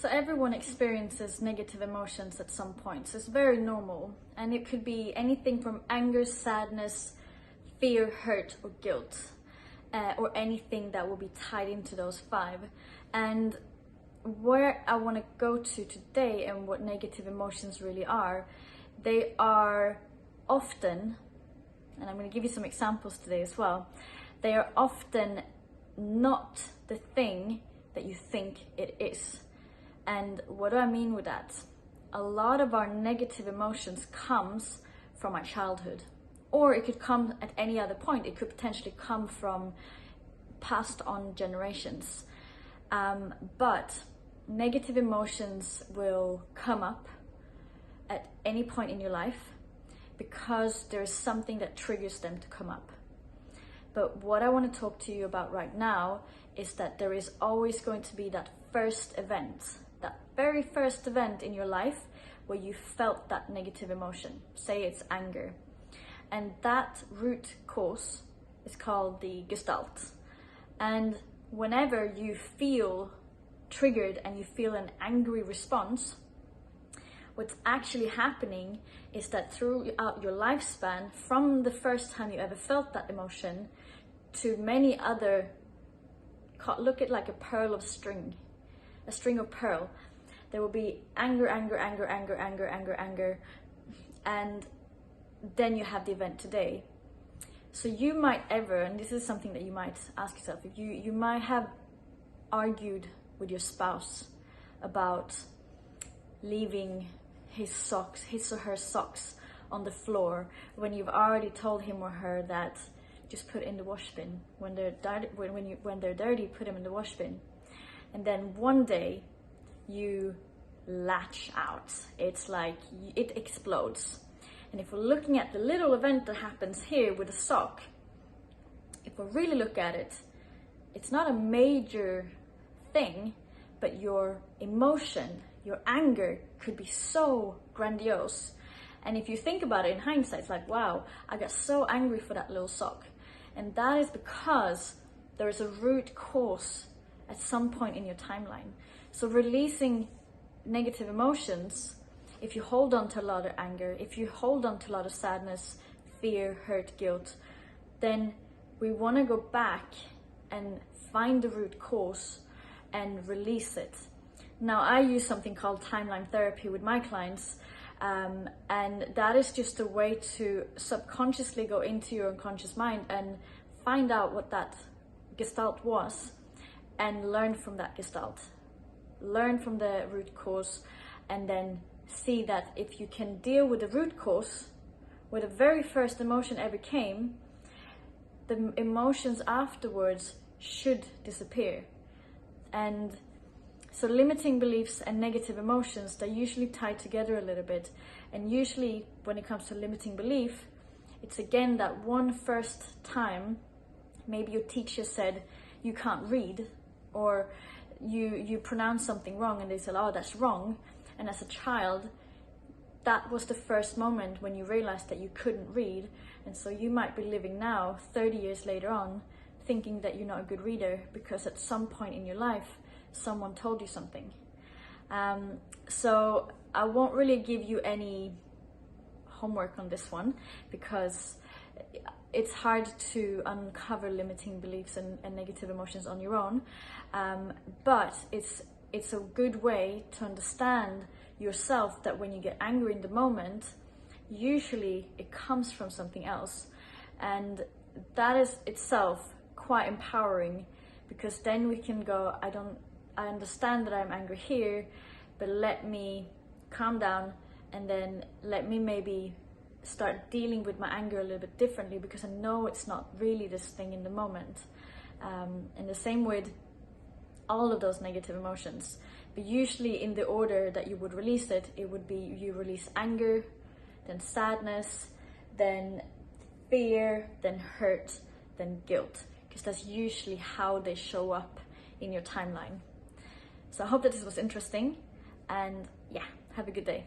So everyone experiences negative emotions at some point. So it's very normal. And it could be anything from anger, sadness, fear, hurt, or guilt, or anything that will be tied into those five. And where I want to go to today and what negative emotions really are, they are often, and I'm going to give you some examples today as well, they are often not the thing that you think it is. And what do I mean with that? A lot of our negative emotions comes from our childhood, or it could come at any other point. It could potentially come from passed on generations. But negative emotions will come up at any point in your life because there is something that triggers them to come up. But what I want to talk to you about right now is that there is always going to be that first event, that very first event in your life where you felt that negative emotion. Say it's anger. And that root cause is called the Gestalt. And whenever you feel triggered and you feel an angry response, what's actually happening is that throughout your lifespan, from the first time you ever felt that emotion to many other, look at like a pearl of string, a string of pearl, there will be anger, anger, anger, anger, anger, anger, anger, and then you have the event today. So you might ever, and this is something that you might ask yourself, if you might have argued with your spouse about leaving his or her socks on the floor when you've already told him or her that just put in the wash bin. When they're dirty, put them in the wash bin. And then one day you latch out. It's like it explodes. And if we're looking at the little event that happens here with a sock, if we really look at it, it's not a major thing, but your emotion, your anger could be so grandiose. And if you think about it in hindsight, it's like, wow, I got so angry for that little sock. And that is because there is a root cause at some point in your timeline. So releasing negative emotions, if you hold on to a lot of anger, if you hold on to a lot of sadness, fear, hurt, guilt, then we want to go back and find the root cause and release it. Now, I use something called timeline therapy with my clients, and that is just a way to subconsciously go into your unconscious mind and find out what that gestalt was and learn from that gestalt. Learn from the root cause, and then see that if you can deal with the root cause, where the very first emotion ever came, the emotions afterwards should disappear. And so limiting beliefs and negative emotions, they're usually tied together a little bit. And usually when it comes to limiting belief, it's again that one first time, maybe your teacher said you can't read, or you pronounce something wrong and they said, oh, that's wrong. And as a child, that was the first moment when you realized that you couldn't read. And so you might be living now, 30 years later on, thinking that you're not a good reader because at some point in your life, someone told you something. So I won't really give you any homework on this one because it's hard to uncover limiting beliefs and negative emotions on your own. But it's a good way to understand yourself that when you get angry in the moment, usually it comes from something else. And that is itself quite empowering, because then we can go, I understand that I'm angry here, but let me calm down and then let me maybe start dealing with my anger a little bit differently, because I know it's not really this thing in the moment. And the same with all of those negative emotions. But usually in the order that you would release it, it would be you release anger, then sadness, then fear, then hurt, then guilt, because that's usually how they show up in your timeline. So I hope that this was interesting, and yeah, have a good day.